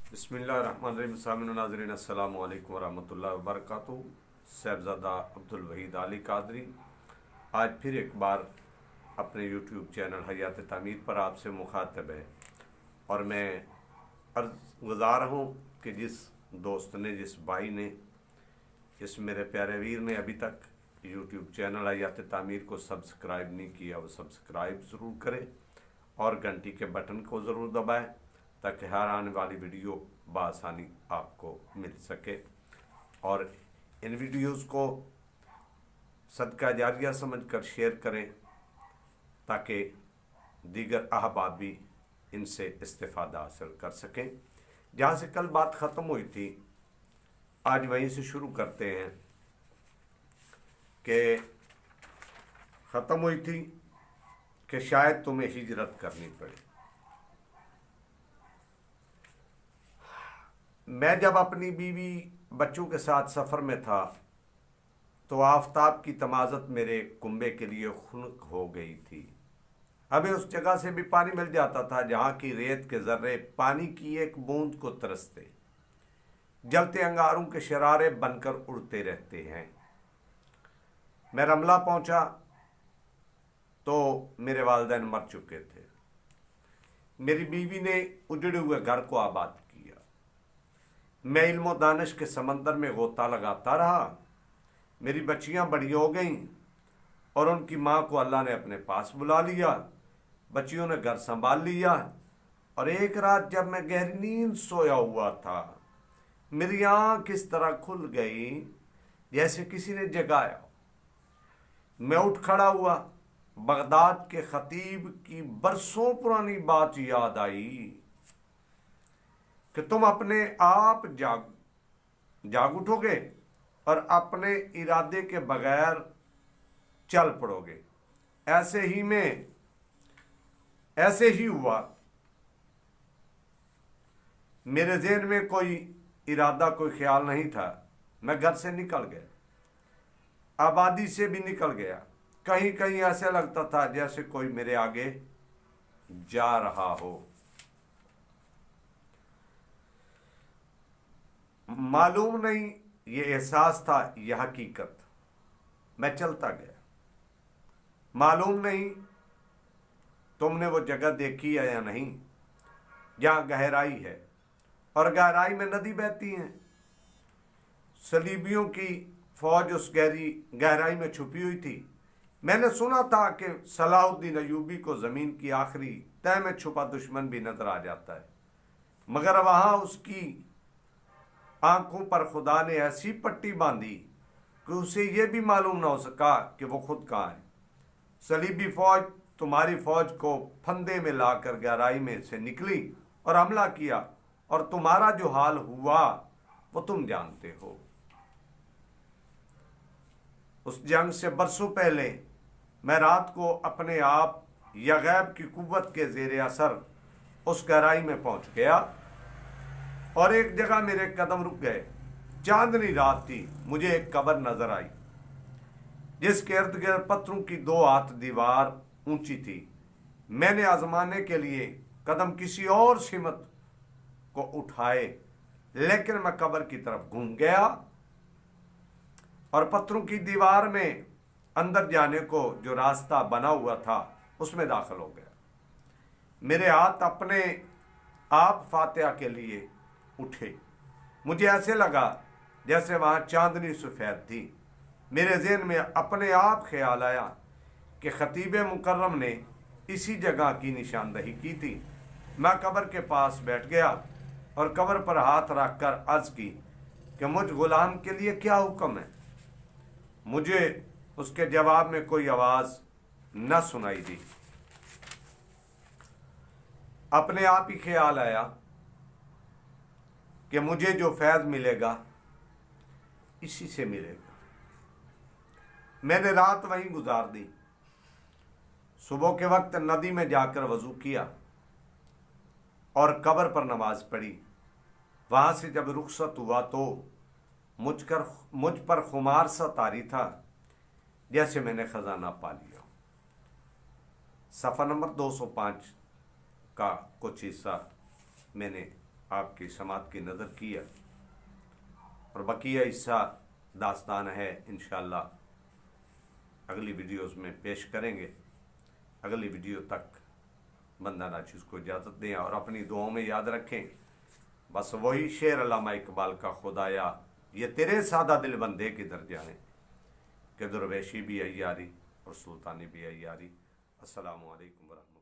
बिस्मिल्लाहिर्रहमानिर्रहीम। सामिन नाज़रीन अस्सलामु अलैकुम वरहमतुल्लाहि वबरकातुहू। साहिबजादा अब्दुल वहीद अली कादरी आज फिर एक बार अपने यूट्यूब चैनल हयात तामीर पर आपसे मुखातब है और मैं अर्ज़ गुज़ार हूँ कि जिस दोस्त ने, जिस भाई ने, जिस मेरे प्यारे वीर ने अभी तक यूट्यूब चैनल हयात तामीर को सब्सक्राइब नहीं किया वो सब्सक्राइब ज़रूर करें और घंटी के बटन को ज़रूर दबाएं ताकि हर आने वाली वीडियो बआसानी आपको मिल सके और इन वीडियोस को सदका जारिया समझकर शेयर करें ताकि दीगर अहबाब भी इनसे इस्तेफ़ादा हासिल कर सकें। जहाँ से कल बात ख़त्म हुई थी आज वहीं से शुरू करते हैं कि ख़त्म हुई थी कि शायद तुम्हें हिजरत करनी पड़े। मैं जब अपनी बीवी बच्चों के साथ सफ़र में था तो आफताब की तमाज़त मेरे कुंबे के लिए खुनक हो गई थी। हमें उस जगह से भी पानी मिल जाता था जहाँ की रेत के ज़र्रे पानी की एक बूंद को तरसते, जलते अंगारों के शरारे बनकर उड़ते रहते हैं। मैं रमला पहुँचा तो मेरे वालिदैन मर चुके थे। मेरी बीवी ने उजड़े हुए घर को आबाद किया। मैं इल्म दानिश के समंदर में गोता लगाता रहा। मेरी बच्चियां बड़ी हो गईं और उनकी माँ को अल्लाह ने अपने पास बुला लिया। बच्चियों ने घर संभाल लिया और एक रात जब मैं गहरी नींद सोया हुआ था मेरी आँख इस तरह खुल गई जैसे किसी ने जगाया। मैं उठ खड़ा हुआ। बगदाद के खतीब की बरसों पुरानी बात याद आई कि तुम अपने आप जाग उठोगे और अपने इरादे के बगैर चल पड़ोगे। ऐसे ही हुआ। मेरे ज़हन में कोई इरादा, कोई ख्याल नहीं था। मैं घर से निकल गया, आबादी से भी निकल गया। कहीं कहीं ऐसे लगता था जैसे कोई मेरे आगे जा रहा हो। मालूम नहीं ये एहसास था, यह हकीकत। मैं चलता गया। मालूम नहीं तुमने वो जगह देखी है या नहीं जहाँ गहराई है और गहराई में नदी बहती है। सलीबियों की फौज उस गहराई में छुपी हुई थी। मैंने सुना था कि सलाहुद्दीन अयूबी को ज़मीन की आखिरी तह में छुपा दुश्मन भी नजर आ जाता है, मगर वहाँ उसकी आंखों पर खुदा ने ऐसी पट्टी बांधी कि उसे यह भी मालूम ना हो सका कि वो खुद कहाँ है। सलीबी फौज तुम्हारी फौज को फंदे में लाकर गहराई में से निकली और हमला किया और तुम्हारा जो हाल हुआ वो तुम जानते हो। उस जंग से बरसों पहले मैं रात को अपने आप या गैब की कुव्वत के ज़ेरे असर उस गहराई में पहुंच गया और एक जगह मेरे कदम रुक गए। चांदनी रात थी। मुझे एक कब्र नजर आई जिसके इर्द गिर्द पत्थरों की 2 हाथ दीवार ऊंची थी। मैंने आजमाने के लिए कदम किसी और सिमत को उठाए, लेकिन मैं कब्र की तरफ घूम गया और पत्थरों की दीवार में अंदर जाने को जो रास्ता बना हुआ था उसमें दाखिल हो गया। मेरे हाथ अपने आप फातिहा के लिए उठे। मुझे ऐसे लगा जैसे वहाँ चांदनी सफ़ेद थी। मेरे ज़हन में अपने आप ख्याल आया कि खतीब मुकर्रम ने इसी जगह की निशानदही की थी। मैं कब्र के पास बैठ गया और कब्र पर हाथ रखकर अर्ज़ की कि मुझ गुलाम के लिए क्या हुक्म है। मुझे उसके जवाब में कोई आवाज़ न सुनाई दी। अपने आप ही ख्याल आया कि मुझे जो फैज़ मिलेगा इसी से मिलेगा। मैंने रात वहीं गुजार दी। सुबह के वक्त नदी में जाकर वज़ू किया और कब्र पर नमाज पढ़ी। वहाँ से जब रुखसत हुआ तो मुझ पर खुमार सा तारी था जैसे मैंने ख़जाना पा लिया। सफ़ा नंबर 205 का कुछ हिस्सा मैंने आपकी समात की नज़र की है और बकिया हिस्सा दास्तान है इंशाअल्लाह अगली वीडियोस में पेश करेंगे। अगली वीडियो तक बंदा नाचीज़ को इजाज़त दें और अपनी दुआओं में याद रखें बस वही शेर अल्लामा इकबाल का, खुदाया ये तेरे सादा दिल बंदे किधर जाए, कि दरवेशी भी अय्यारी और सुल्तानी भी अय्यारी। अस्सलामु अलैकुम वरहमतुल्लाह।